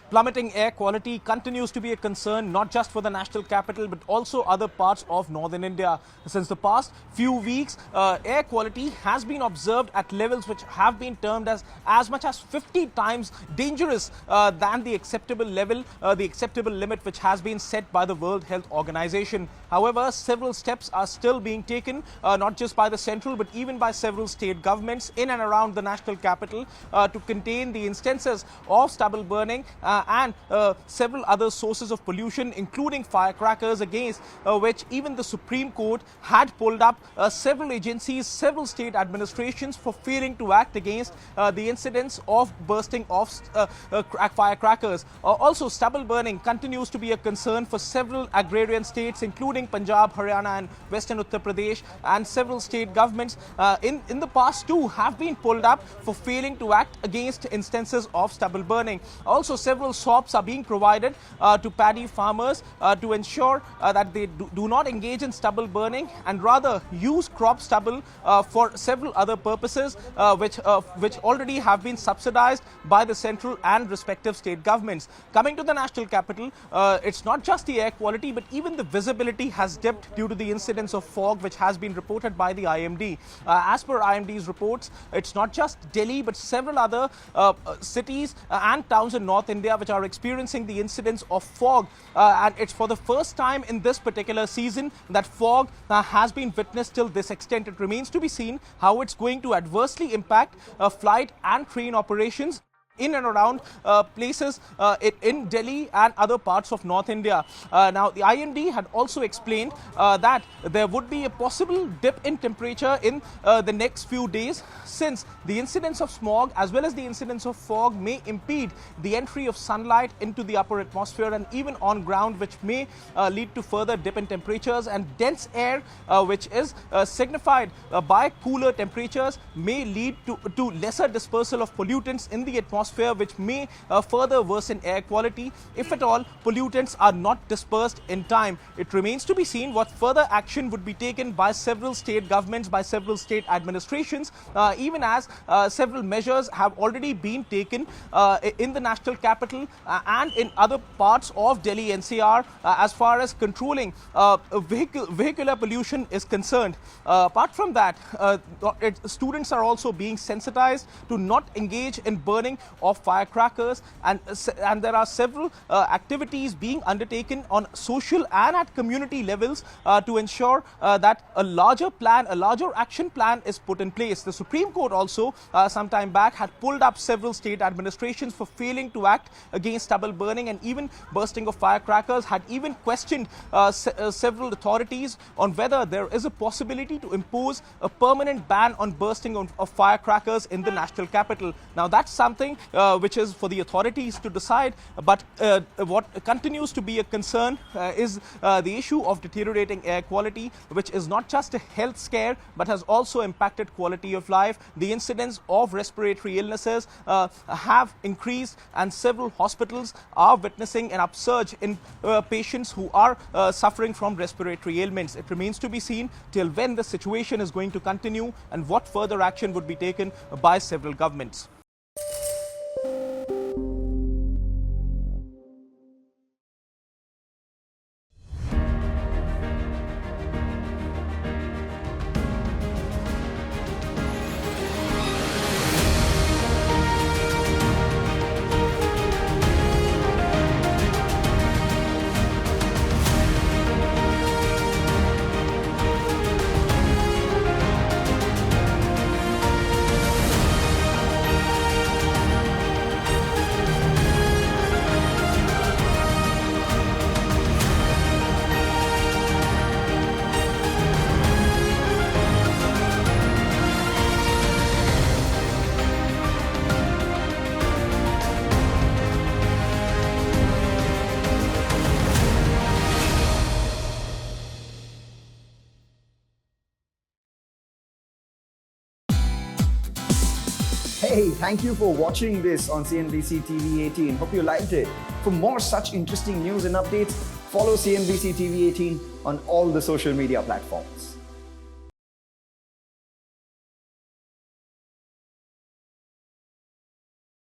Plummeting air quality continues to be a concern not just for the national capital but also other parts of northern India. Since the past few weeks, air quality has been observed at levels which have been termed as much as 50 times dangerous than the acceptable level, the acceptable limit which has been set by the World Health Organization. However, several steps are still being taken, not just by the central but even by several state governments in and around the national capital to contain the instances of stubble burning and several other sources of pollution, including firecrackers, against which even the Supreme Court had pulled up several agencies, several state administrations for failing to act against the incidents of bursting of firecrackers. Also, stubble burning continues to be a concern for several agrarian states, including Punjab, Haryana and Western Uttar Pradesh, and several state governments in the past too have been pulled up for failing to act against instances of stubble burning. Also, several SOPs are being provided to paddy farmers to ensure that they do not engage in stubble burning and rather use crop stubble for several other purposes which already have been subsidized by the central and respective state governments. Coming to the national capital, it's not just the air quality but even the visibility has dipped due to the incidence of fog which has been reported by the IMD. As per IMD's reports, it's not just Delhi but several other cities and towns in North India which are experiencing the incidence of fog, and it's for the first time in this particular season that fog has been witnessed till this extent. It remains to be seen how it's going to adversely impact flight and train operations in and around places in Delhi and other parts of North India. Now, the IMD had also explained that there would be a possible dip in temperature in the next few days, since the incidence of smog as well as the incidence of fog may impede the entry of sunlight into the upper atmosphere and even on ground, which may lead to further dip in temperatures, and dense air which is signified by cooler temperatures may lead to lesser dispersal of pollutants in the atmosphere, which may further worsen air quality if at all pollutants are not dispersed in time. It remains to be seen what further action would be taken by several state governments, by several state administrations, even as several measures have already been taken in the national capital and in other parts of Delhi NCR as far as controlling vehicular pollution is concerned. Apart from that, students are also being sensitized to not engage in burning of firecrackers, and there are several activities being undertaken on social and at community levels to ensure that a larger action plan is put in place. The Supreme Court also some time back had pulled up several state administrations for failing to act against stubble burning and even bursting of firecrackers, had even questioned several authorities on whether there is a possibility to impose a permanent ban on bursting of firecrackers in the national capital. Now, that's something which is for the authorities to decide, but what continues to be a concern is the issue of deteriorating air quality, which is not just a health scare but has also impacted quality of life. The incidence of respiratory illnesses have increased, and several hospitals are witnessing an upsurge in patients who are suffering from respiratory ailments. It remains to be seen till when the situation is going to continue and what further action would be taken by several governments. Hey, thank you for watching this on CNBC TV18. Hope you liked it. For more such interesting news and updates, follow CNBC TV18 on all the social media platforms.